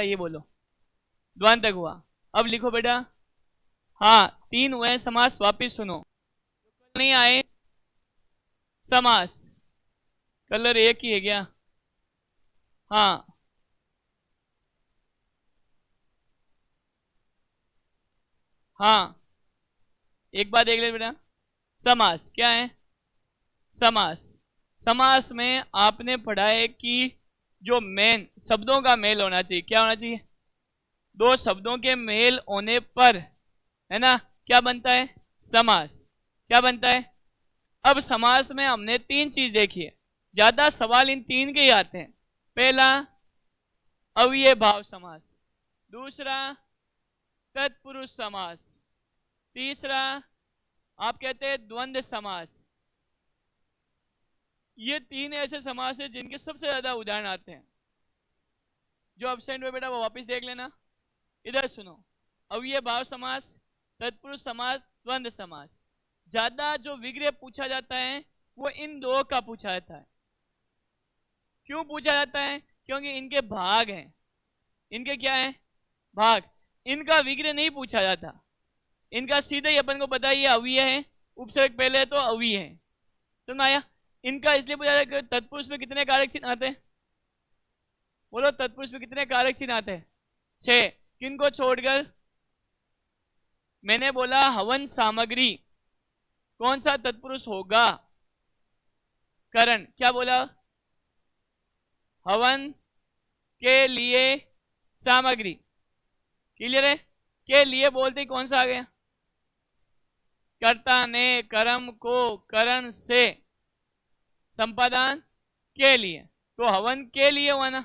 ये बोलो, द्वंद तक हुआ। अब लिखो बेटा, हाँ 3 हुए समास, वापिस सुनो, नहीं आए समास, कलर एक ही है क्या? हाँ हाँ, एक बात देख ले बेटा, समास क्या है? समास, समास में आपने पढ़ा है कि जो मेन शब्दों का मेल होना चाहिए, क्या होना चाहिए? दो शब्दों के मेल होने पर, है ना, क्या बनता है? समास। क्या बनता है? अब समास में हमने 3 चीज देखी है, ज्यादा सवाल इन 3 के ही आते हैं। पहला अव्यय भाव समास, दूसरा तत्पुरुष समास, तीसरा आप कहते हैं द्वंद्व समास। ये 3 ऐसे समास है जिनके सबसे ज्यादा उदाहरण आते हैं। जो एब्सेंट हुए बेटा वो वापस देख लेना। इधर सुनो, अव्यय भाव समास, तत्पुरुष समास, द्वंद्व समास। ज्यादा जो विग्रह पूछा जाता है वो इन 2 का पूछा जाता है। क्यों पूछा जाता है? क्योंकि इनके भाग हैं। इनके क्या है? भाग। इनका विग्रह नहीं पूछा जाता, इनका सीधे ही अपन को पता है ये अव्यय है, उपसर्ग पहले है तो अव्यय है। समझ आया? इनका इसलिए पूछा जाता है, तत्पुरुष में कितने कारक चिन्ह आते हैं? बोलो, तत्पुरुष में कितने कारक चिन्ह आते हैं? 6। किनको छोड़कर? मैंने बोला हवन सामग्री, कौन सा तत्पुरुष होगा? करण। क्या बोला? हवन के लिए सामग्री। क्लियर है? के लिए बोलते ही कौन सा आ गया? कर्ता ने कर्म को करण से संपादन के लिए, तो हवन के लिए हुआ ना,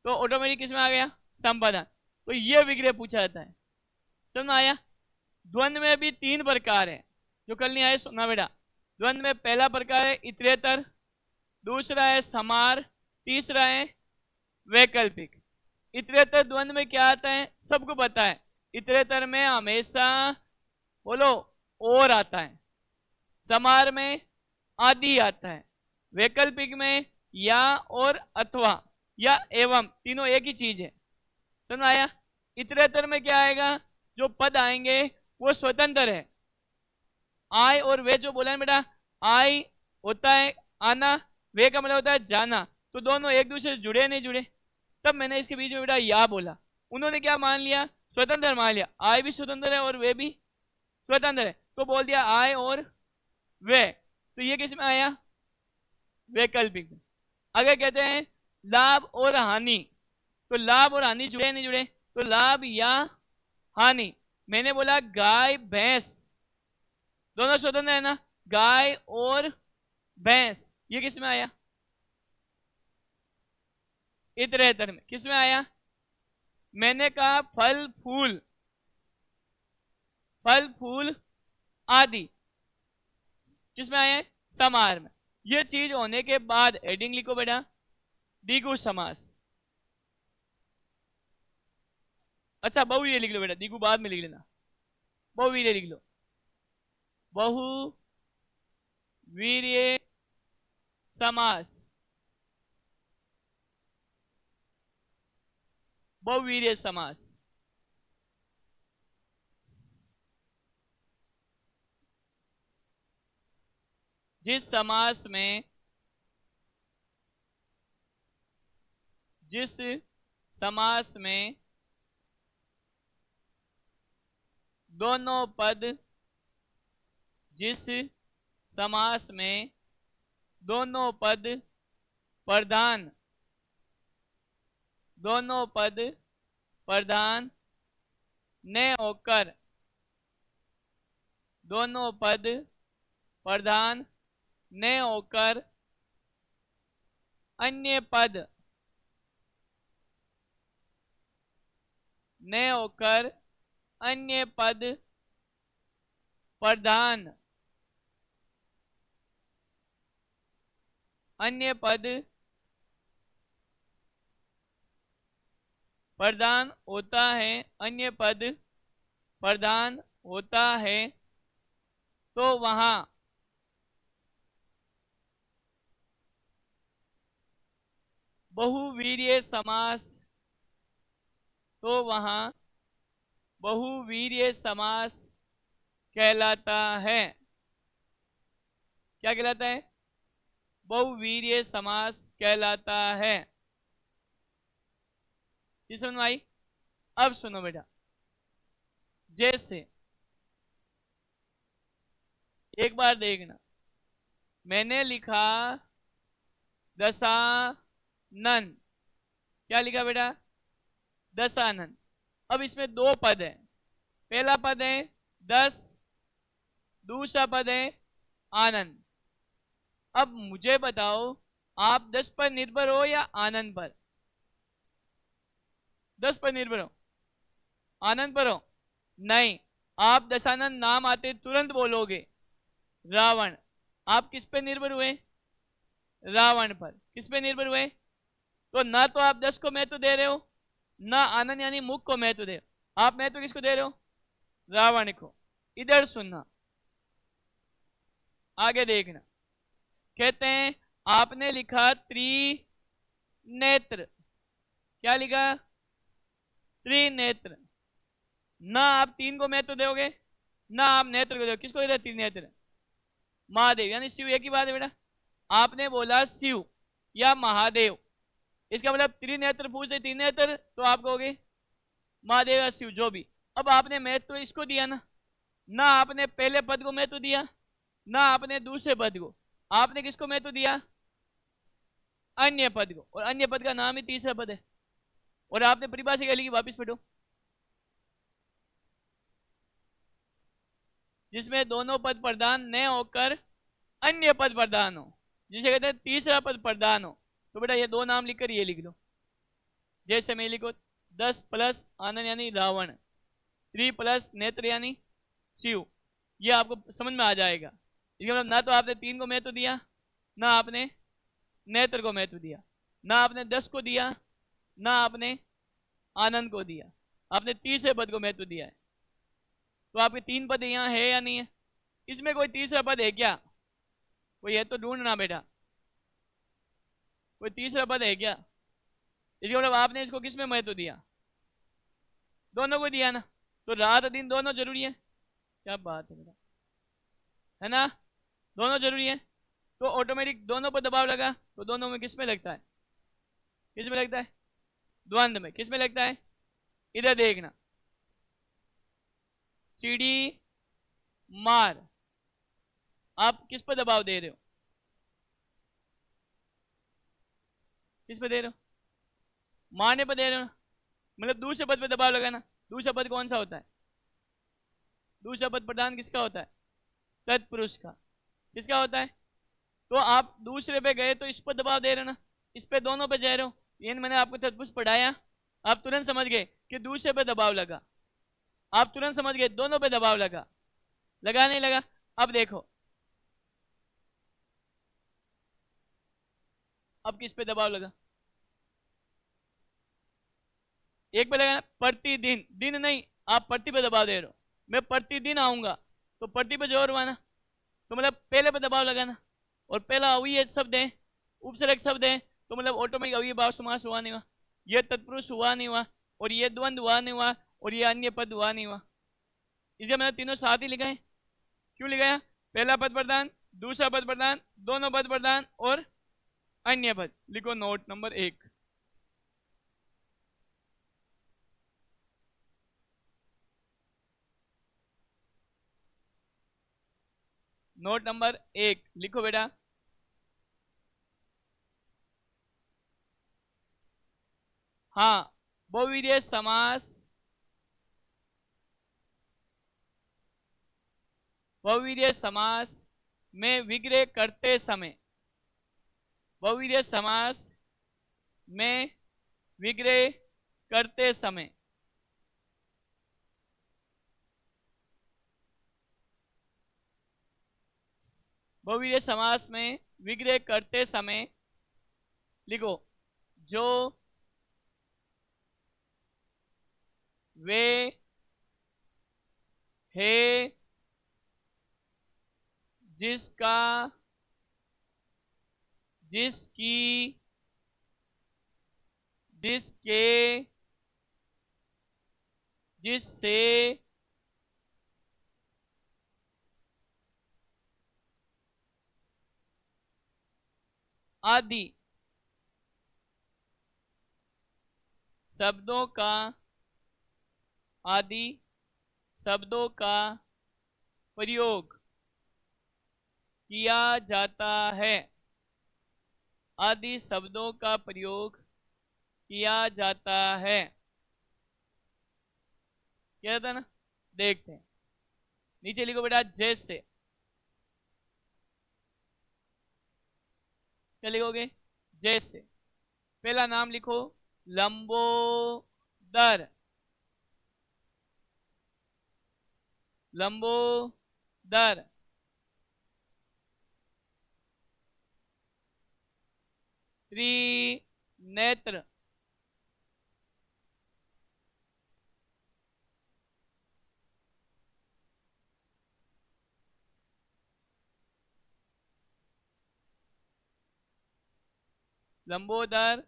तो ऑटोमेटिक किसमें आ गया? संपादन। तो ये विग्रह पूछा जाता है। समझ में आया? द्वंद्व में भी 3 प्रकार है, जो कल नहीं आए सुनना बेटा। द्वंद्व में पहला प्रकार है इतरेतर, दूसरा है समार, तीसरा है वैकल्पिक। इतरेतर द्वंद्व में क्या आता है सबको पता है। इतरेतर में हमेशा बोलो और आता है, समार में आदि आता है, वैकल्पिक में या और अथवा या एवं, तीनों एक ही चीज है। समझ आया? इतरेतर में क्या आएगा? जो पद आएंगे वो स्वतंत्र है। आय और वे जो बोला है बेटा, आय होता है आना, वे का मतलब होता है जाना, तो दोनों एक दूसरे से जुड़े नहीं जुड़े? तब मैंने इसके बीच में बेटा या बोला। उन्होंने क्या मान लिया? स्वतंत्र मान लिया, आय भी स्वतंत्र है और वे भी स्वतंत्र है, तो बोल दिया आय और वे। तो ये किस में आया? वैकल्पिक में। अगर कहते हैं लाभ और हानि, तो लाभ और हानि जुड़े नहीं जुड़े? तो लाभ या हानि। मैंने बोला गाय भैंस, दोनों स्वतंत्र है ना, गाय और भैंस, ये किस में आया? इतरेतर में। किस में आया? मैंने कहा फल फूल, फल फूल आदि, किसमें आया है? समार में। ये चीज होने के बाद हेडिंग लिखो बेटा, द्विगु समास। अच्छा बहुवीर्य लिख लो बेटा, द्विगु बाद में लिख लेना, बहुवीर्य लिख लो। बहुवीर्य समास, बहुवीर्य समास। जिस समास में, जिस समास में दोनों पद, जिस समास में दोनों पद प्रधान, दोनों पद प्रधान ने होकर, दोनों पद प्रधान ने होकर अन्य पद, ने होकर अन्य पद प्रधान, अन्य पद प्रधान होता है, अन्य पद प्रधान होता है, तो वहां बहुवीर्य समास तो वहां बहुवीर्य समास कहलाता है। क्या कहलाता है? बहुवीर्य समास कहलाता है। ये समझ में आई? अब सुनो बेटा, जैसे एक बार देखना, मैंने लिखा दशानन। क्या लिखा बेटा? दशानन। अब इसमें दो पद है। पहला पद है 10, दूसरा पद है आनंद। अब मुझे बताओ, आप 10 पर निर्भर हो या आनंद पर? 10 पर निर्भर हो? आनंद पर हो? नहीं, आप दशानन नाम आते तुरंत बोलोगे रावण। आप किस पे निर्भर हुए? रावण पर। किस पे निर्भर हुए? तो ना तो आप 10 को महत्व दे रहे हो, ना आनंद यानी मुख को महत्व दे रहे हो। आप महत्व किसको दे रहे हो? रावण को। इधर सुनना, आगे देखना। कहते हैं आपने लिखा त्रिनेत्र। क्या लिखा? त्रिनेत्र। ना आप 3 को महत्व दोगे, ना आप नेत्र को दोगे। किसको देते? त्रिनेत्र। महादेव यानी शिव। एक ही बात है बेटा। आपने बोला शिव या महादेव, इसका मतलब त्रिनेत्र पूछते त्रिनेत्र, तो आप कहोगे महादेव या शिव, जो भी। अब आपने महत्व इसको दिया ना आपने पहले पद को महत्व दिया, ना आपने दूसरे पद को। आपने किसको महत्व दिया? अन्य पद को। और अन्य पद का नाम ही तीसरा पद है। और आपने परिभाषा लिखी, वापिस पढ़ो। जिसमें दोनों पद प्रधान न होकर अन्य पद प्रधान हो, जिसे कहते हैं तीसरा पद प्रधान हो। तो बेटा ये दो नाम लिखकर ये लिख लो। जैसे मैं लिखो 10 प्लस आनंद यानी रावण, 3 प्लस नेत्र यानी शिव। ये आपको समझ में आ जाएगा। इसका मतलब ना तो आपने 3 को महत्व दिया, ना आपने नेत्र को महत्व दिया, ना आपने 10 को दिया, ना आपने आनंद को दिया। आपने तीसरे पद को महत्व दिया है। तो आपके 3 पद यहाँ है या नहीं है? इसमें कोई तीसरा पद है क्या? कोई है तो ढूंढना बेटा। कोई तीसरा पद है क्या? इसका मतलब आपने इसको किस में महत्व दिया? दोनों को दिया ना। तो रात दिन दोनों जरूरी है। क्या बात है बेटा, है ना? दोनों जरूरी है। तो ऑटोमेटिक दोनों पर दबाव लगा, तो दोनों में किस में लगता है? किस में लगता है? द्वंद्व में। किस में लगता है? इधर देखना, सीढ़ी मार। आप किस पर दबाव दे रहे हो? किस पर दे रहे हो? मारने पर दे रहे हो। मतलब दूसरे पद पर दबाव लगाना। दूसरा पद कौन सा होता है? दूसरा पद प्रधान किसका होता है? तत्पुरुष का। किसका होता है? तो आप दूसरे पे गए तो इस पर दबाव दे रहे हो ना, इस पे दोनों पे जा रहे हो। ये मैंने आपको तत्पुरुष पढ़ाया, आप तुरंत समझ गए कि दूसरे पे दबाव लगा। आप तुरंत समझ गए दोनों पे दबाव लगा। लगा नहीं लगा? अब देखो, अब किस पे दबाव लगा? एक पे लगा। प्रतिदिन, दिन नहीं, आप पट्टी पे दबाव दे रहे हो। मैं प्रतिदिन आऊंगा, तो पट्टी पे जोर हुआ ना, तो मतलब पहले पे दबाव लगाना। और पहला अव्यय शब्द है, उपसर्ग शब्द है, तो मतलब ऑटोमेटिक अव्यय भाव समास हुआ नहीं हुआ, ये तत्पुरुष हुआ नहीं हुआ, और ये द्वंद हुआ नहीं हुआ, और ये अन्य पद हुआ नहीं हुआ। इसे मैंने तीनों साथ ही लिखा है। क्यों लिखाया? पहला पद प्रधान, दूसरा पद प्रधान, दोनों पद प्रधान और अन्य पद। लिखो नोट नंबर 1। नोट नंबर 1 लिखो बेटा। हाँ, बहुवीर्य समास, बहुवीर्य समास में विग्रह करते समय, बहुवीर्य समास में विग्रह करते समय बहुवीर्य समास में विग्रह करते समय लिखो जो वे है, जिसका, जिसकी, जिसके, जिससे आदि शब्दों का आदि शब्दों का प्रयोग किया जाता है। आदि शब्दों का प्रयोग किया जाता है। क्या था ना, देखते हैं। नीचे लिखो बेटा जैसे। क्या लिखोगे? जैसे। पहला नाम लिखो लंबोदर। लंबोदर। त्रिनेत्र। लंबोदर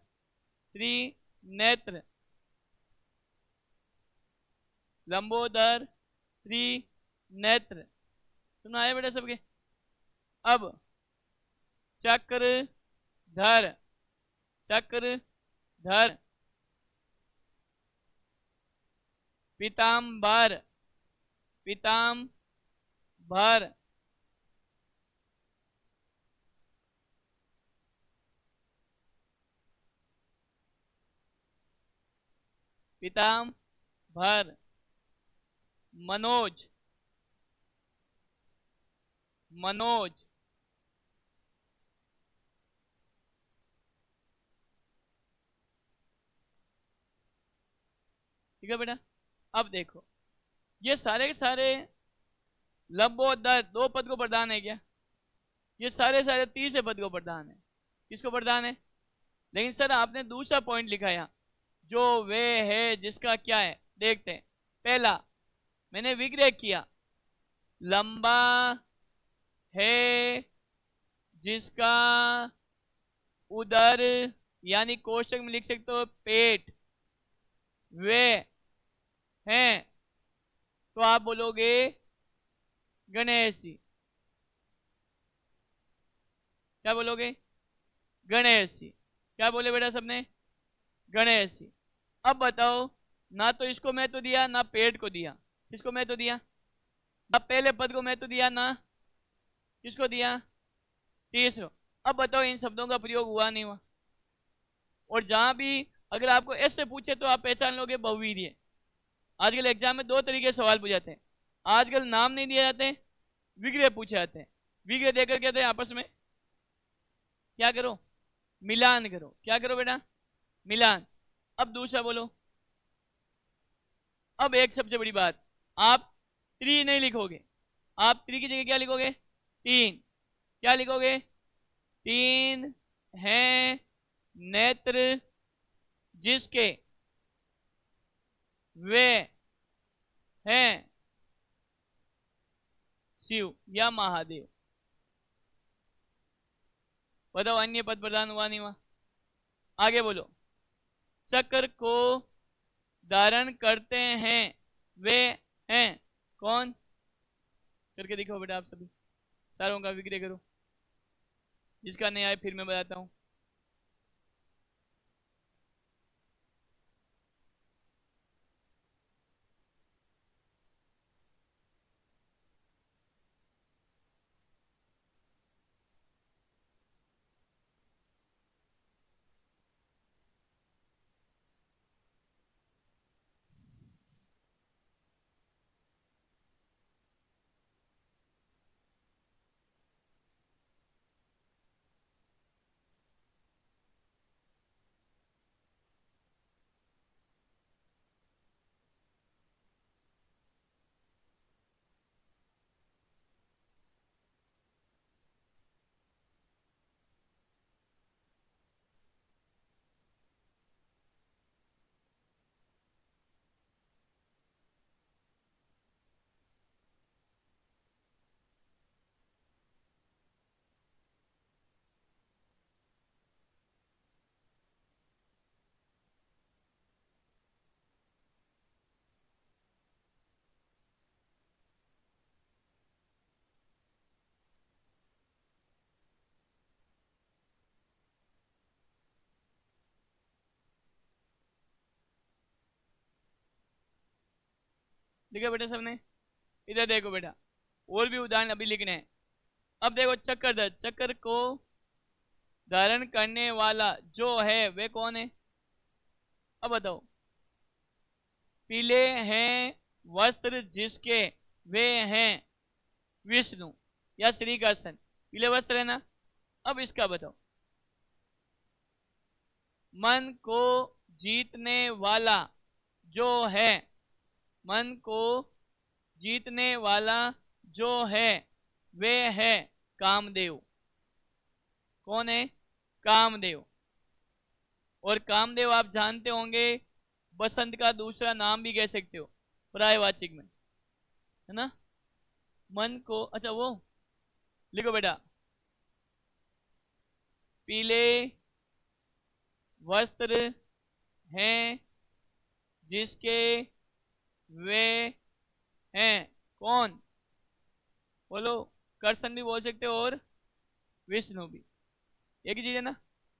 त्रिनेत्र। लंबोदर त्रिनेत्र। सुना है बेटा सबके? अब चक्रधर। चक्रधर। पीताम्बर। पीताम्बर। पीताम्बर। मनोज। मनोज। ठीक है बेटा। अब देखो, ये सारे के सारे लंबोदर दो पद को प्रधान है क्या? ये सारे सारे तीसरे पद को प्रधान है। किसको प्रधान है? लेकिन सर आपने दूसरा पॉइंट लिखा है, जो वे है जिसका क्या है। देखते हैं। पहला मैंने विग्रह किया, लंबा है जिसका उदर, यानी कोष्टक में लिख सकते हो पेट, वे हैं, तो आप बोलोगे गणेश जी। क्या बोलोगे? गणेश जी। क्या बोले बेटा सबने? गणेश जी। अब बताओ, ना तो इसको महत्व दिया ना पेट को दिया। किसको महत्व दिया? ना पहले पद को महत्व दिया ना किसको दिया? तीसरो। अब बताओ इन शब्दों का प्रयोग हुआ नहीं हुआ? और जहां भी अगर आपको ऐसे पूछे तो आप पहचान लोगे बहुवीर्य। आजकल एग्जाम में दो तरीके से सवाल पूछाते हैं। आजकल नाम नहीं दिए जाते, विग्रह पूछे जाते हैं। विग्रह देकर कहते हैं आपस में क्या करो? मिलान करो। क्या करो बेटा? मिलान। अब दूसरा बोलो। अब एक सबसे बड़ी बात, आप त्रि नहीं लिखोगे। आप त्रि की जगह क्या लिखोगे? तीन। क्या लिखोगे? तीन हैं नेत्र जिसके वे हैं शिव या महादेव। बताओ अन्य पद प्रधान हुआ नहीं हुआ? आगे बोलो। चक्र को धारण करते हैं वे हैं कौन? करके दिखाओ बेटा आप सभी। सारों का विग्रह करो। जिसका नहीं आए फिर मैं बताता हूं। लिखा बेटा सबने? इधर देखो बेटा, और भी उदाहरण अभी लिखने हैं। अब देखो चक्कर, चक्कर को धारण करने वाला जो है वे कौन है? अब बताओ। पीले हैं वस्त्र जिसके वे हैं विष्णु या श्री कृष्ण। पीले वस्त्र है ना। अब इसका बताओ। मन को जीतने वाला जो है, मन को जीतने वाला जो है वे है कामदेव। कौन है? कामदेव। और कामदेव आप जानते होंगे बसंत का दूसरा नाम भी कह सकते हो पर्यायवाचक में, है ना। मन को, अच्छा वो लिखो बेटा, पीले वस्त्र हैं जिसके वे हैं कौन? बोलो। कृष्ण भी बोल सकते हो और विष्णु भी, एक ही चीज है ना।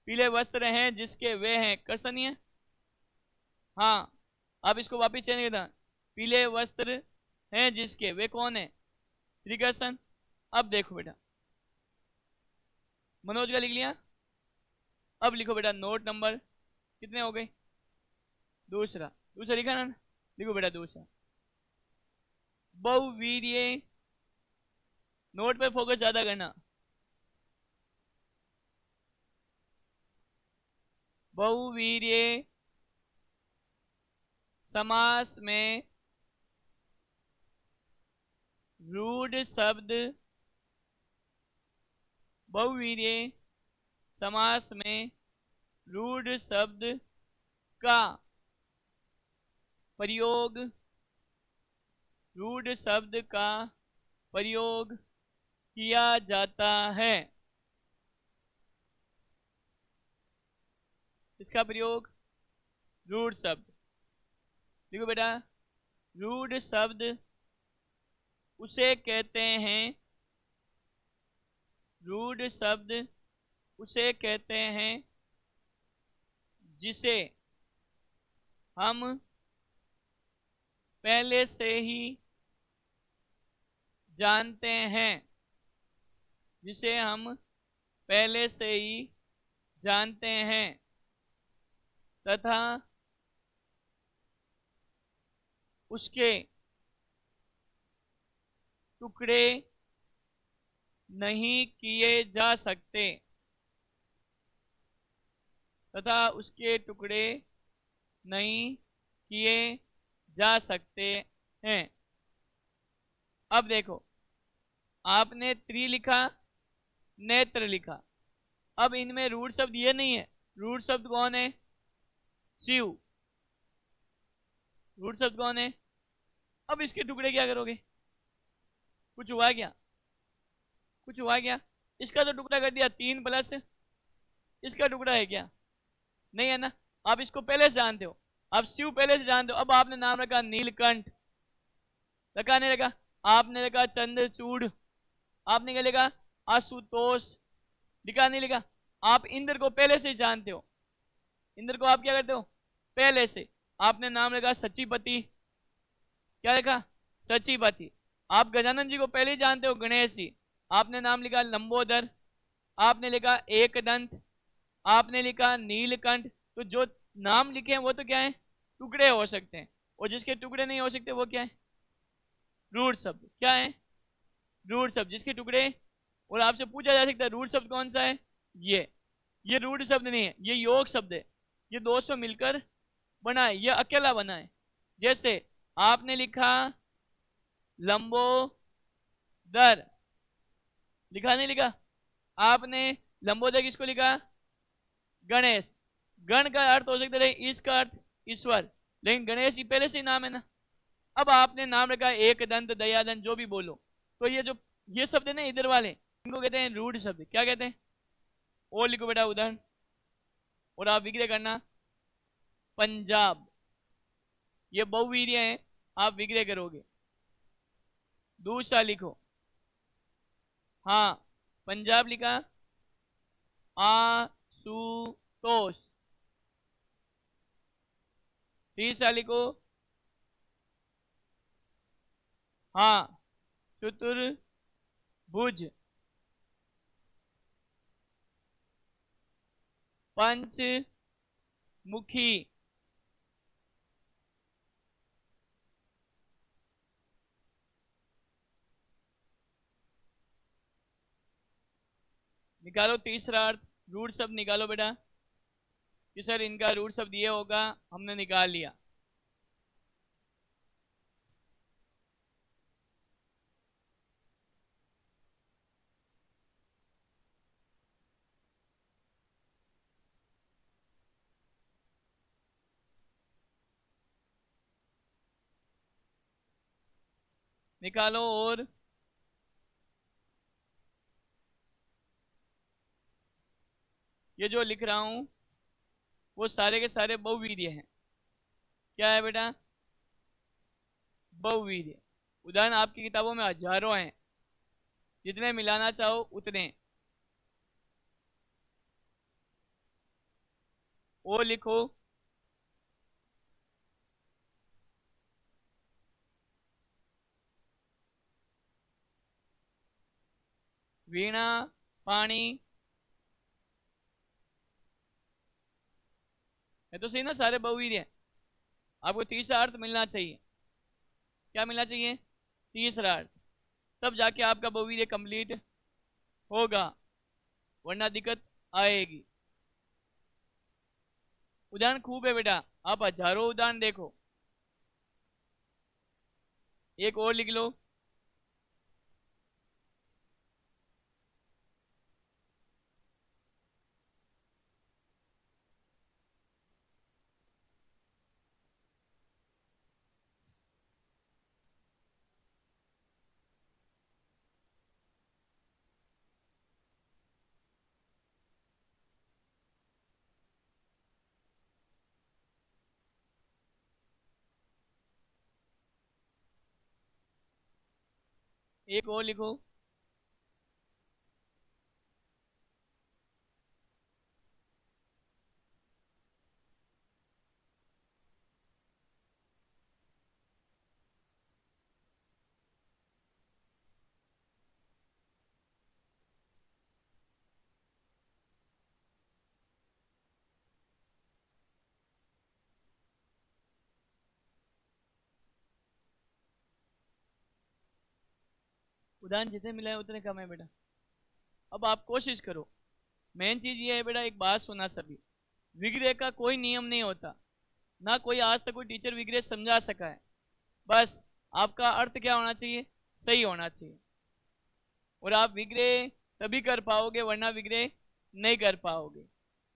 पीले वस्त्र हैं जिसके वे हैं कृष्ण ही है। हाँ, अब इसको वापिस चेंज करना। पीले वस्त्र हैं जिसके वे कौन है? श्री कृष्ण। अब देखो बेटा, मनोज का लिख लिया। अब लिखो बेटा नोट नंबर कितने हो गए? दूसरा। दूसरा लिखा ना, लिखो बेटा दूसरा। बहुवीर्य, नोट पे फोकस ज्यादा करना। बहुवीर्य समास में रूढ़ शब्द, बहुवीर्य समास में रूढ़ शब्द का प्रयोग, रूढ़ शब्द का प्रयोग किया जाता है। इसका प्रयोग रूढ़ शब्द, देखो बेटा, रूढ़ शब्द उसे कहते हैं, रूढ़ शब्द उसे कहते हैं जिसे हम पहले से ही जानते हैं, जिसे हम पहले से ही जानते हैं तथा उसके टुकड़े नहीं किए जा सकते, तथा उसके टुकड़े नहीं किए जा सकते हैं। अब देखो, आपने त्रि लिखा, नेत्र लिखा। अब इनमें रूढ़ शब्द ये नहीं है। रूढ़ शब्द कौन है? शिव। रूढ़ शब्द कौन है? अब इसके टुकड़े क्या करोगे? कुछ हुआ क्या? कुछ हुआ क्या? इसका तो टुकड़ा कर दिया, 3+ इसका टुकड़ा है क्या? नहीं है ना। आप इसको पहले से जानते हो, आप शिव पहले से जानते हो। अब आपने नाम रखा नीलकंठ, रखा नहीं रखा? आपने रखा चंद्रचूड़, आपने क्या लिखा? आशुतोष, लिखा नहीं लिखा? आप इंद्र को पहले से जानते हो। इंद्र को आप क्या करते हो? पहले से। आपने नाम रखा सचिपति, क्या लिखा? सचिपति। आप गजानन जी को पहले ही जानते हो, गणेश जी। आपने नाम लिखा लंबोदर, आपने लिखा एकदंत, आपने लिखा नीलकंठ। तो जो नाम लिखे हैं वो तो क्या है? टुकड़े हो सकते हैं, और जिसके टुकड़े नहीं हो सकते वो क्या है? रूढ़ शब्द। क्या है? रूढ़ शब्द जिसके टुकड़े। और आपसे पूछा जा सकता है रूढ़ शब्द कौन सा है? ये रूढ़ शब्द नहीं है, ये योग शब्द है। ये 200 मिलकर बना है, ये अकेला बना है। जैसे आपने लिखा लंबोदर, लिखा नहीं लिखा? आपने लंबोदर किसको लिखा? गणेश। गण का अर्थ हो सकता है इसका अर्थ ईश्वर, लेकिन गणेश ही पहले से ही नाम है ना। अब आपने नाम रखा एक दंत, दयादंत, जो भी बोलो। तो ये जो ये शब्द है ना इधर वाले, इनको कहते हैं रूढ़ शब्द। क्या कहते हैं? और लिखो बेटा उदाहरण, और आप विग्रह करना। पंजाब, ये बहुवीर्य है, आप विग्रह करोगे। दूसरा लिखो, हाँ पंजाब लिखा, आशुतोष। तीसरा लिखो हाँ, चतुर्भुज, पंचमुखी, निकालो तीसरा अर्थ, रूट शब्द निकालो बेटा कि सर इनका रूट शब्द ये होगा, हमने निकाल लिया। निकालो। और ये जो लिख रहा हूं वो सारे के सारे बहुवीर्य हैं। क्या है बेटा? बहुवीर्य। उदाहरण आपकी किताबों में हजारों हैं, जितने मिलाना चाहो उतने। ओ लिखो। वीणा, पानी, है तो सही ना? सारे बहुवीर्य हैं। आपको तीसरा अर्थ मिलना चाहिए। क्या मिलना चाहिए? तीसरा अर्थ। तब जाके आपका बहुवीर्य कंप्लीट होगा, वरना दिक्कत आएगी। उदाहरण खूब है बेटा, आप हजारों उदाहरण देखो। एक और लिख लो। एक और लिखो। उदाहरण जितने मिले हैं उतने कम है बेटा। अब आप कोशिश करो। मेन चीज ये है बेटा, एक बात सुना सभी, विग्रह का कोई नियम नहीं होता, ना कोई आज तक कोई टीचर विग्रह समझा सका है। बस आपका अर्थ क्या होना चाहिए? सही होना चाहिए। और आप विग्रह तभी कर पाओगे, वरना विग्रह नहीं कर पाओगे।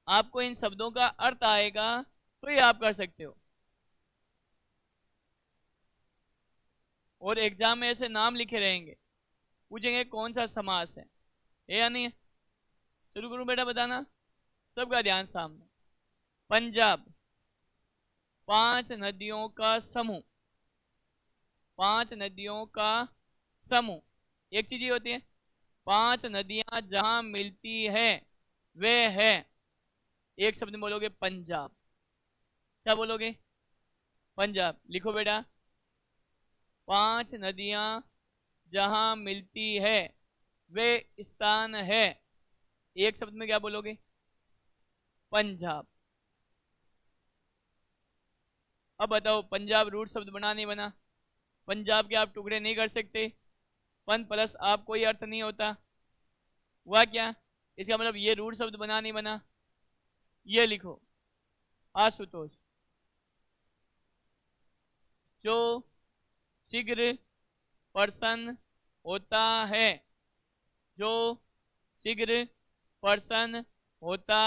आपको इन शब्दों का अर्थ आएगा तो ये आप कर सकते हो। और एग्जाम में ऐसे नाम लिखे रहेंगे, पूछेंगे कौन सा समास है या नहीं है? शुरू करूं बेटा बताना? सबका ध्यान सामने। पंजाब, 5 नदियों का समूह। 5 नदियों का समूह। एक चीज ये होती है, 5 नदियां जहां मिलती है वे है, एक शब्द में बोलोगे पंजाब। क्या बोलोगे? पंजाब। लिखो बेटा, 5 नदियां जहां मिलती है वे स्थान है, एक शब्द में क्या बोलोगे? पंजाब। अब बताओ, पंजाब रूट शब्द बना नहीं बना? पंजाब के आप टुकड़े नहीं कर सकते। पन प्लस आप कोई अर्थ नहीं होता। हुआ क्या? इसका मतलब ये रूट शब्द बना नहीं बना? ये लिखो, आशुतोष। जो शीघ्र प्रसन्न होता है, जो शीघ्र प्रसन्न होता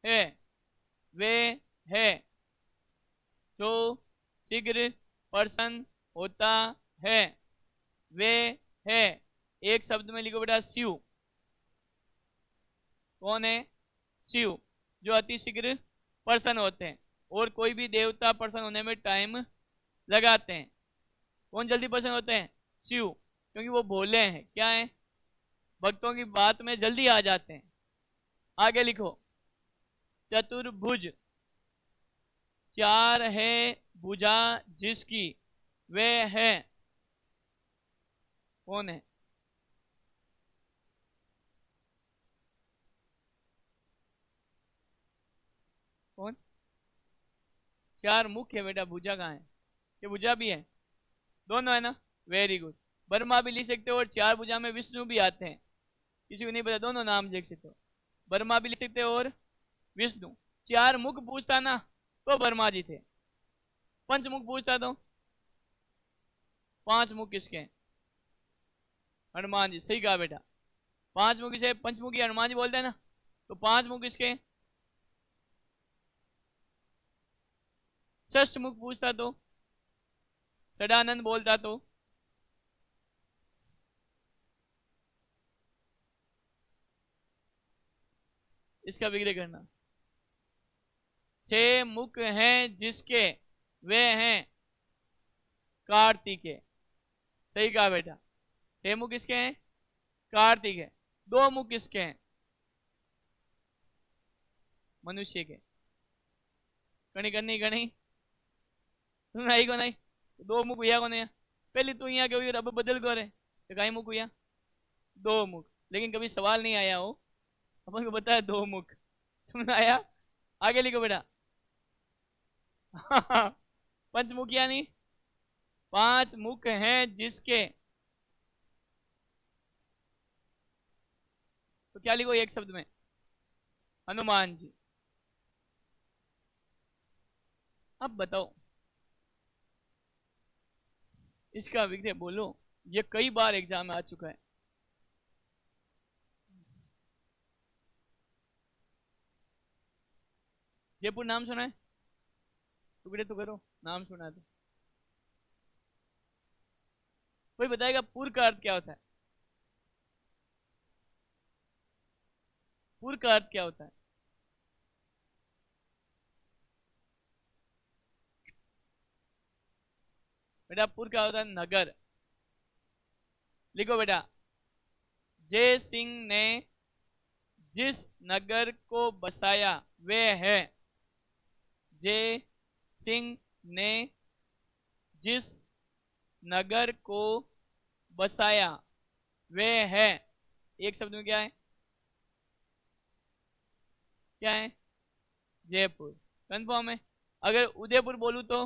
है वे है, जो शीघ्र प्रसन्न होता है वे है, एक शब्द में लिखो बेटा शिव। कौन है? शिव, जो अति शीघ्र प्रसन्न होते हैं। और कोई भी देवता प्रसन्न होने में टाइम लगाते हैं। कौन जल्दी प्रसन्न होते हैं? शिव, क्योंकि वो भोले हैं। क्या है? भक्तों की बात में जल्दी आ जाते हैं। आगे लिखो, चतुर्भुज, 4 है भुजा जिसकी, वे है, कौन है? कौन? चार मुख है बेटा, भुजा कहाँ है? ये भुजा भी है, दोनों है ना, वेरी गुड। ब्रह्मा भी लिख सकते हो और चार भुजा में विष्णु भी आते हैं, किसी को नहीं पता, दोनों नाम देख सकते हो। ब्रह्मा भी लिख सकते हो और विष्णु। चार मुख पूछता ना तो ब्रह्मा जी थे, पंचमुख पूछता तो पांच मुख किसके हैं? हनुमान जी। सही कहा बेटा, पांच मुख किसे? पंचमुखी हनुमान जी बोलते हैं ना, तो पांच मुख किसके हैं? षष्ठ मुख पूछता तो सदानंद बोलता तो इसका विग्रह करना। छह मुख हैं जिसके, वे हैं कार्तिकेय। सही कहा बेटा, छह मुख किसके हैं? कार्तिक है। दो मुख किसके हैं? मनुष्य के। कणी करनी कणी तुम आई को नहीं, दो मुख हुआ को नहीं? पहले तू यहाँ क्यों रब बदल कर है, तो कई मुख हुआ? दो मुख। लेकिन कभी सवाल नहीं आया हो, अपन को बताया दो मुख, समझ आया? आगे लिखो बेटा। पंचमुखिया नहीं, पांच मुख हैं जिसके, तो क्या लिखो एक शब्द में? हनुमान जी। अब बताओ इसका विग्रह बोलो, ये कई बार एग्जाम में आ चुका है। जयपुर नाम सुना है? टुकड़े तो करो, नाम सुना है तो कोई बताएगा पुर का अर्थ क्या होता है? पुर का अर्थ क्या होता है? बेटा पुर क्या होता है? नगर। लिखो बेटा, जय सिंह ने जिस नगर को बसाया वे है। जय सिंह ने जिस नगर को बसाया वे है, एक शब्द में क्या है? क्या है? जयपुर। कंफर्म है? अगर उदयपुर बोलूं तो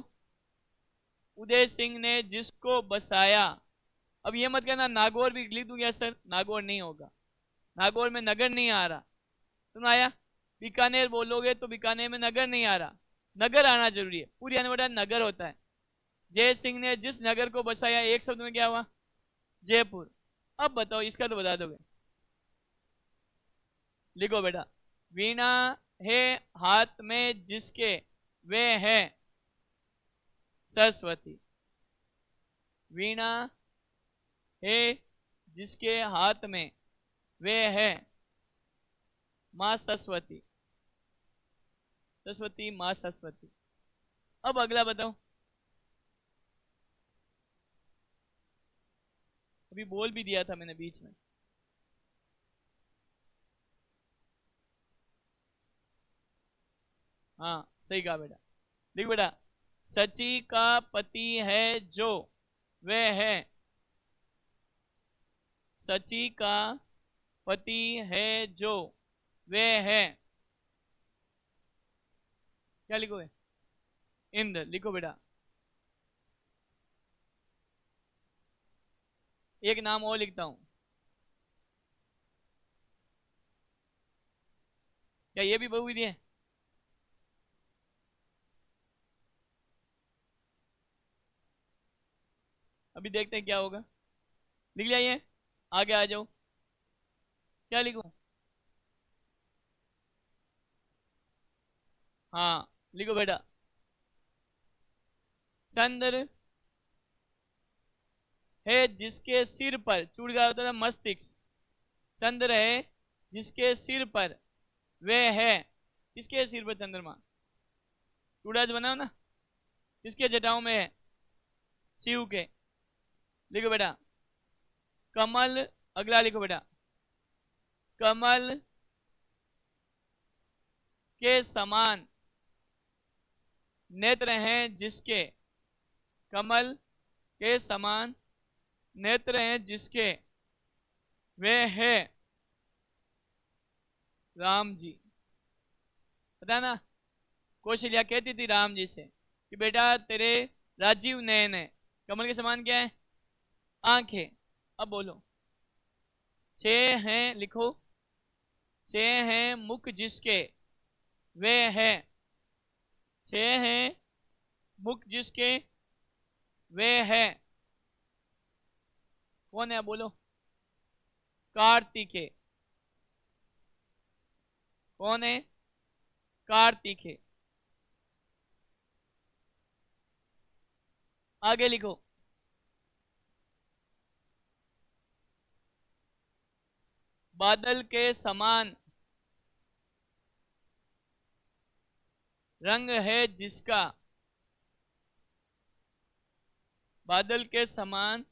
उदय सिंह ने जिसको बसाया। अब ये मत कहना नागौर भी लिख दूंगा सर, नागौर नहीं होगा, नागौर में नगर नहीं आ रहा। सुन आया? बीकानेर बोलोगे तो बीकानेर में नगर नहीं आ रहा, नगर आना जरूरी है, पूरी आने वाला नगर होता है। जय सिंह ने जिस नगर को बसाया, एक शब्द में क्या हुआ? जयपुर। अब बताओ इसका तो बता दोगे। लिखो बेटा, वीणा है हाथ में जिसके, वे है सरस्वती। वीणा है जिसके हाथ में, वे है माँ सरस्वती। सरस्वती, माँ सरस्वती। अब अगला बताओ, अभी बोल भी दिया था मैंने बीच में। हाँ सही कहा बेटा। देखो बेटा, सची का पति है जो, वह है, सची का पति है जो, वह है, क्या लिखोगे? इंद्र। लिखो बेटा, एक नाम और लिखता हूं, क्या ये भी बहुविधि है? अभी देखते हैं क्या होगा। लिख लिया ये? आगे आ जाओ, क्या लिखूं? हाँ लिखो बेटा, चंद्र है जिसके सिर पर, चूड़ का होता है मस्तिष्क, चंद्र है जिसके सिर पर, वे है, किसके सिर पर चंद्रमा? चूड़ाज बनाओ ना, किसके जटाओं में है? शिव के। लिखो बेटा, कमल। अगला लिखो बेटा, कमल के समान नेत्र हैं जिसके, कमल के समान नेत्र हैं जिसके वे है राम जी। पता ना, कौशल्या कहती थी राम जी से कि बेटा तेरे राजीव नयन है, कमल के समान क्या है? आंखें। अब बोलो, छह हैं, लिखो, छह हैं मुख जिसके वे है, छह हैं मुख जिसके वे है, कौन है? बोलो, कार्तिकेय। कौन है? कार्तिकेय। आगे लिखो, बादल के समान रंग है जिसका, बादल के समान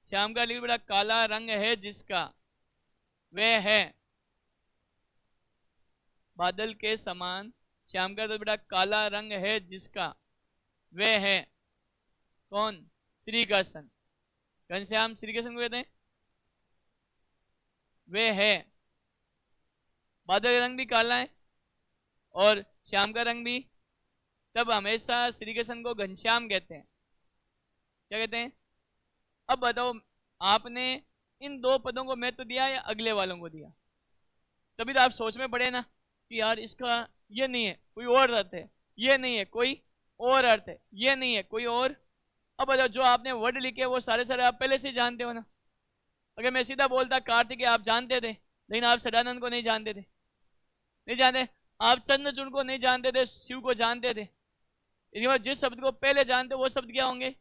श्याम का लिख बड़ा काला रंग है जिसका वे है, बादल के समान श्याम का तो बेटा काला रंग है जिसका वे है, कौन? श्री कृष्ण। घनश्याम श्री कृष्ण को कहते हैं। वे है, बादल का रंग भी काला है और श्याम का रंग भी, तब हमेशा श्री कृष्ण को घनश्याम कहते हैं। क्या कहते हैं? अब बताओ, आपने इन दो पदों को मैं तो दिया या अगले वालों को दिया? तभी तो आप सोच में पड़े ना कि यार इसका ये नहीं है, कोई और अर्थ है, ये नहीं है, कोई और अर्थ है, ये नहीं है, कोई और। अब बताओ, जो आपने वर्ड लिखे वो सारे सारे आप पहले से जानते हो ना। अगर मैं सीधा बोलता कार्तिक आप जानते थे, लेकिन आप सदानंद को नहीं जानते थे, नहीं जानते। आप चंद्रचूड़ को नहीं जानते थे, शिव को जानते थे। जिस शब्द को पहले जानते वो शब्द क्या होंगे?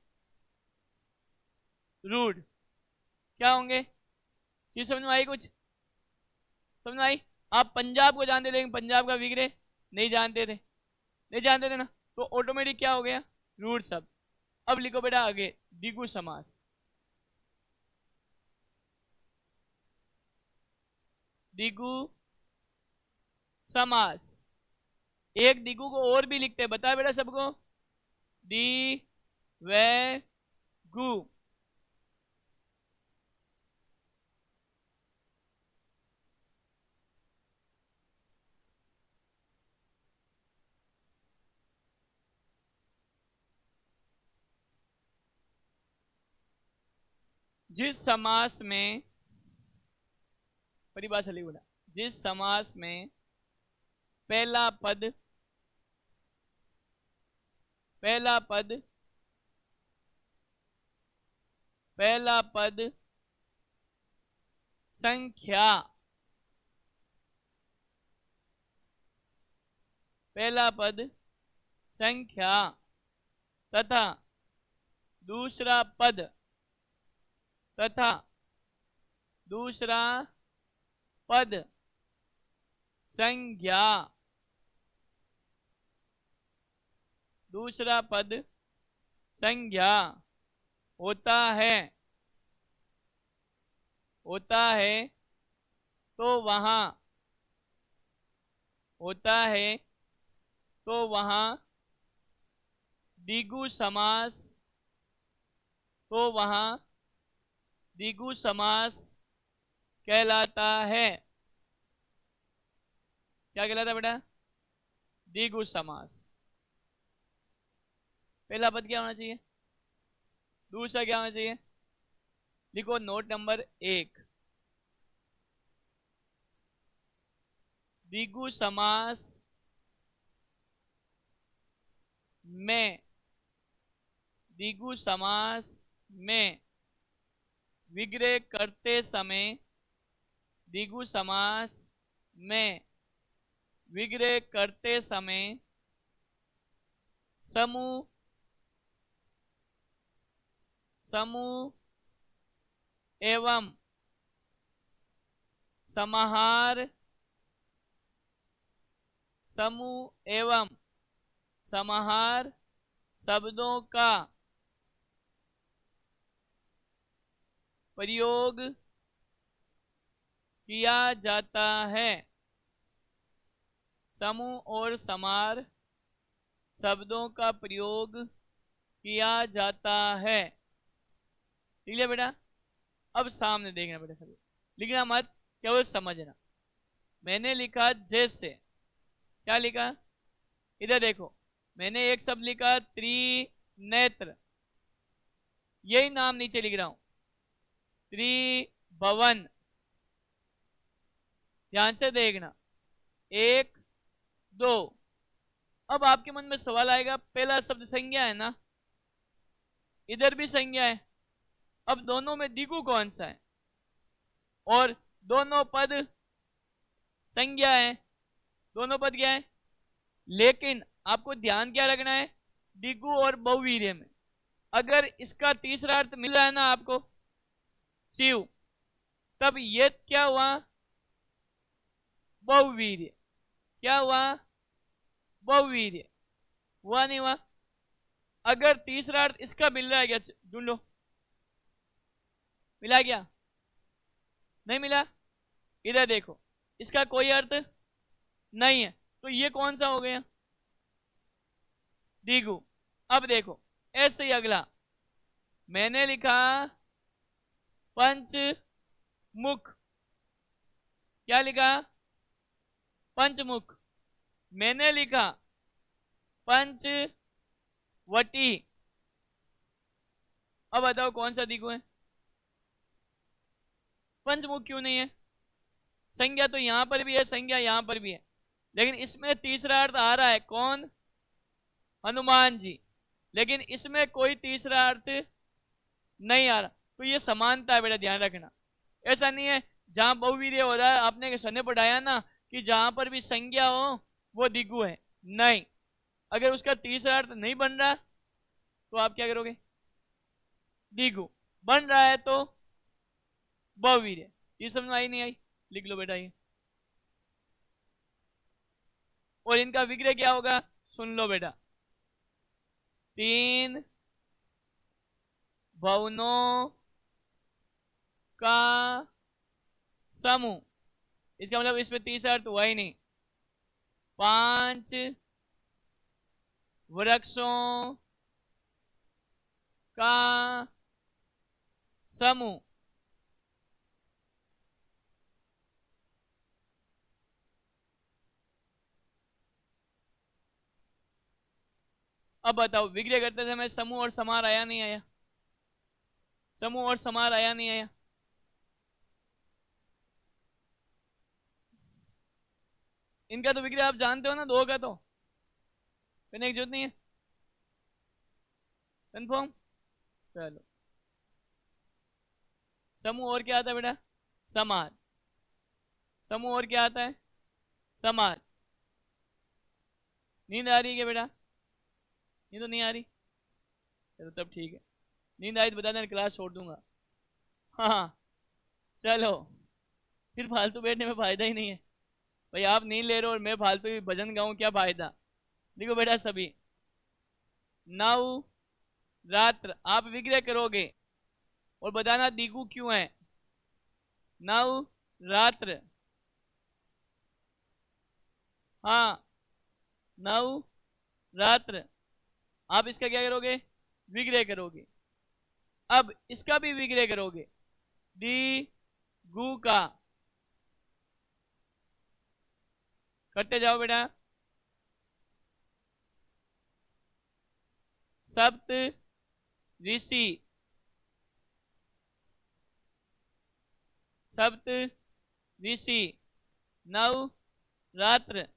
रूड। क्या होंगे? चीज समझ में आई? कुछ समझ में आई? आप पंजाब को जानते थे, लेकिन पंजाब का विग्रह नहीं जानते थे, नहीं जानते थे ना, तो ऑटोमेटिक क्या हो गया? रूड शब्द। अब लिखो बेटा आगे, द्विगु समास। द्विगु समास। एक द्विगु को और भी लिखते हैं, बता बेटा सबको, दी वे गु। जिस समास में, परिभाषा लिख बेटा, जिस समास में पहला पद, पहला पद, पहला पद संख्या, पहला पद संख्या तथा दूसरा पद, तथा दूसरा पद संज्ञा, दूसरा पद संज्ञा होता है, होता है तो वहां, होता है तो वहां द्विगु समास, तो वहां द्विगु समास कहलाता है। क्या कहलाता है बेटा? द्विगु समास। पहला पद क्या होना चाहिए? दूसरा क्या होना चाहिए? लिखो नोट नंबर 1, द्विगु समास में, द्विगु समास में विग्रह करते समय, द्विगु समास में विग्रह करते समय समूह, समूह एवं समाहार, समूह एवं समाहार शब्दों का प्रयोग किया जाता है। समूह और समाहार शब्दों का प्रयोग किया जाता है। ठीक है बेटा? अब सामने देखना बेटा, सभी लिखना मत, केवल समझना। मैंने लिखा जैसे, क्या लिखा, इधर देखो, मैंने एक शब्द लिखा त्रिनेत्र, यही नाम नीचे लिख रहा हूं, त्रिभुवन। ध्यान से देखना, 1 2। अब आपके मन में सवाल आएगा, पहला शब्द संज्ञा है ना, इधर भी संज्ञा है, अब दोनों में दिगु कौन सा है, और दोनों पद संज्ञा है, दोनों पद क्या है, लेकिन आपको ध्यान क्या रखना है, दिगु और बहुवीर्य में अगर इसका तीसरा अर्थ मिल रहा है ना आपको, शिव, तब ये क्या हुआ, बहुवीर्य। क्या हुआ, बहुवीर्य। हुआ नहीं हुआ। अगर तीसरा अर्थ इसका मिल रहा है क्या, ढूंढ लो, मिला क्या, नहीं मिला, इधर देखो, इसका कोई अर्थ नहीं है, तो ये कौन सा हो गया, दिगु। अब देखो ऐसे ही अगला, मैंने लिखा पंचमुख, क्या लिखा, पंचमुख। मैंने लिखा पंचवटी, अब बताओ कौन सा दिगु है, पंचमुख क्यों नहीं है, संज्ञा तो यहां पर भी है, संज्ञा यहां पर भी है, लेकिन इसमें तीसरा अर्थ आ रहा है कौन, हनुमान जी, लेकिन इसमें कोई तीसरा अर्थ नहीं आ रहा, तो ये समानता है बेटा, ध्यान रखना। ऐसा नहीं है जहां बहुवीर्य हो रहा है, आपने सने पढ़ाया ना कि जहां पर भी संज्ञा हो वो दिगु है, नहीं, अगर उसका तीसरा अर्थ नहीं बन रहा तो आप क्या करोगे, दिगु, बन रहा है तो बहुवीर्य। ये समझ में आई नहीं आई, लिख लो बेटा ये, और इनका विग्रह क्या होगा, सुन लो बेटा, 3 भवनों का समूह, इसका मतलब इसमें तीसरा अर्थ हुआ ही नहीं, 5 वृक्षों का समूह। अब बताओ विग्रह करते समय समूह और समार आया नहीं आया, समूह और समार आया नहीं आया, इनका तो विग्रह आप जानते हो ना, दो का तो करने की जरूरत नहीं है, कंफर्म। चलो, समूह और क्या आता है बेटा, समार, समूह और क्या आता है, समार। नींद आ रही है क्या बेटा, नींद तो नहीं आ रही, चलो तब ठीक है, नींद आई तो बता देना, क्लास छोड़ दूंगा। हाँ चलो, फिर फालतू बैठने में फायदा ही नहीं है भाई, आप नींद ले रहे हो और मैं फालतू ही भजन गाऊं, क्या फायदा। देखो बेटा सभी, नव रात्र आप विग्रह करोगे और बताना दिगु क्यों है, नव रात्र, हाँ नव रात्र, आप इसका क्या करोगे, विग्रह करोगे। अब इसका भी विग्रह करोगे, दी गु का, करते जाओ बेटा, सप्त ऋषि, सप्त ऋषि, नव रात्र,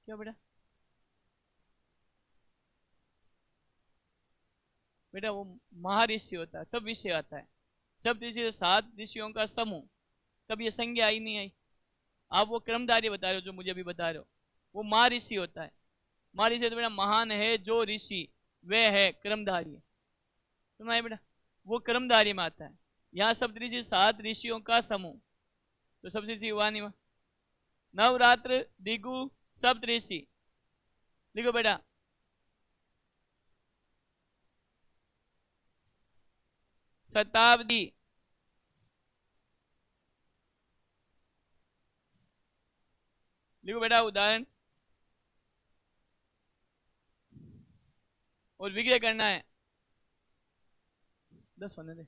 क्या बेटा, बेटा वो महर्षि होता है तब विषय आता है, सप्त ऋषि 7 ऋषियों का समूह, तब ये संज्ञा आई नहीं आई। आप वो क्रमधारी बता रहे हो जो मुझे अभी बता रहे हो, वो महर्षि होता है, महर्षि तो बेटा महान है जो ऋषि, वह है क्रमधारी, सुना है बेटा, वो क्रमधारी में आता है। यहाँ सप्त ऋषि 7 ऋषियों का समूह, तो सप्त ऋषि हुआ नहीं हुआ, नवरात्र दिगु सप्त ऋषि, लिखो बेटा, शताब्दी, लिखो बेटा उदाहरण, और विग्रह करना है, 10 होने दे,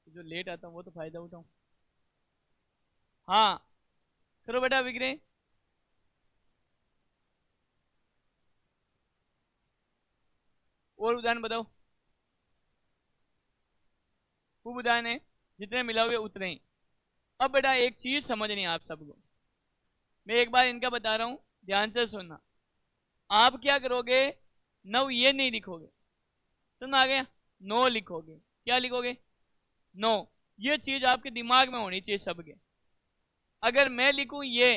जो लेट आता हूँ वो तो फायदा उठाऊं। हाँ करो बेटा विग्रह। और उदाहरण बताओ, खूब उदाहरण है, जितने मिलाओगे उतने ही। अब बेटा एक चीज समझनी है आप सबको, मैं एक बार इनका बता रहा हूं, ध्यान से सुनना। आप क्या करोगे, 9 ये नहीं लिखोगे, सुन आ गया, 9 लिखोगे। क्या लिखोगे, 9। ये चीज आपके दिमाग में होनी चाहिए सबके। अगर मैं लिखूं ये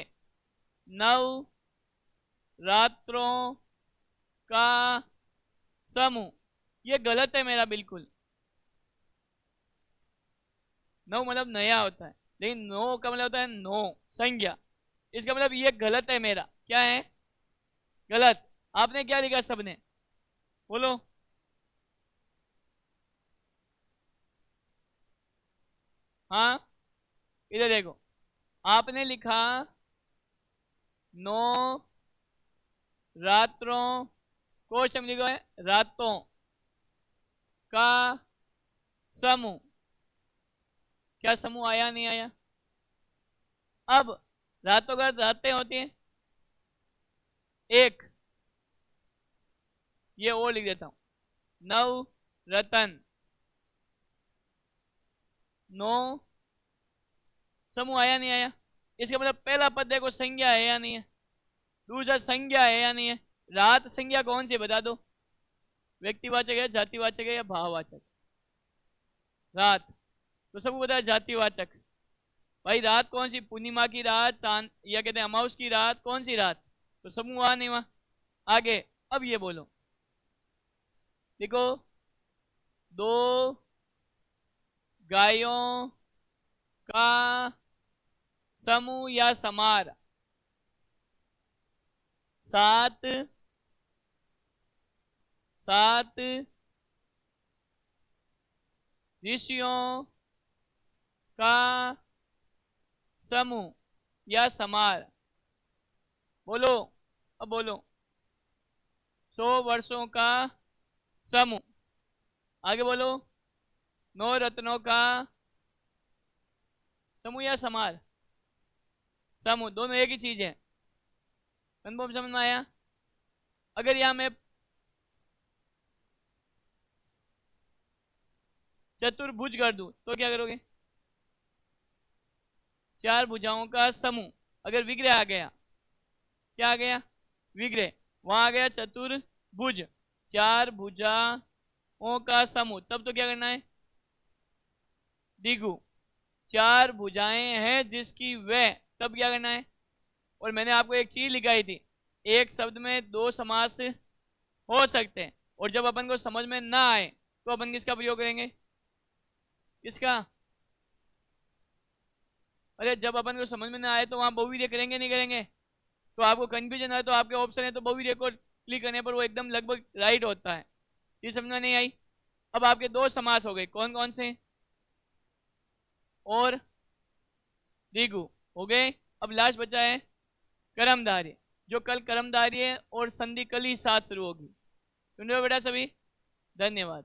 9 रात्रों का समूह, ये गलत है मेरा बिल्कुल। 9 मतलब नया होता है, लेकिन 9 का मतलब होता है 9 संज्ञा। इसका मतलब ये गलत है मेरा, क्या है, गलत। आपने क्या लिखा सबने, बोलो। हाँ इधर देखो, आपने लिखा 9 रात्रों, क्वेश्चन लिखा है रातों का समूह। क्या समूह आया नहीं आया। अब रातों का रातें होती हैं एक, ये और लिख देता हूं, 9 रतन, 9 समूह आया नहीं आया। इसका मतलब पहला पद देखो संज्ञा है या नहीं है, दूसरा संज्ञा है या नहीं है। रात संज्ञा कौन सी बता दो, व्यक्तिवाचक है, जातिवाचक है या भाववाचक। रात तो सबको बताया जातिवाचक। भाई रात कौन सी, पूर्णिमा की रात, चांद या कहते हैं अमावस की रात, कौन सी रात, तो समूह वहां नहीं वहां। आगे अब ये बोलो, देखो 2 गायों का समूह या समार, 7 ऋषियों का समूह या समार। बोलो, अब बोलो, 100 वर्षों का समूह। आगे बोलो, 9 रत्नों का समूह या समार, समूह, दोनों एक ही चीज है। कन्फर्म समझ में आया। अगर यहां मैं चतुर्भुज कर दूं तो क्या करोगे, 4 भुजाओं का समूह। अगर विग्रह आ गया, क्या आ गया, विग्रह, वहां आ गया चतुर्भुज, 4 भुजाओं का समूह, तब तो क्या करना है, दिगु, 4 भुजाएं हैं जिसकी वह, तब क्या करना है। और मैंने आपको एक चीज लिखाई थी, एक शब्द में 2 समास हो सकते हैं, और जब अपन को समझ में ना आए तो अपन किसका प्रयोग करेंगे, किसका, अरे जब अपन को समझ में ना आए तो वहां बहुवीर्य करेंगे नहीं करेंगे। तो आपको कंफ्यूजन है तो आपके ऑप्शन है, तो बहुवीर्य को क्लिक करने पर वो एकदम लगभग राइट होता है। ये समझ में नहीं आई। अब आपके 2 समास हो गए, कौन कौन से, और दिगु हो गए। अब लास्ट बचा है कर्मधारय, जो कल कर्मधारय और संधि कल ही साथ शुरू होगी। सुन रहे हो बेटा सभी, धन्यवाद।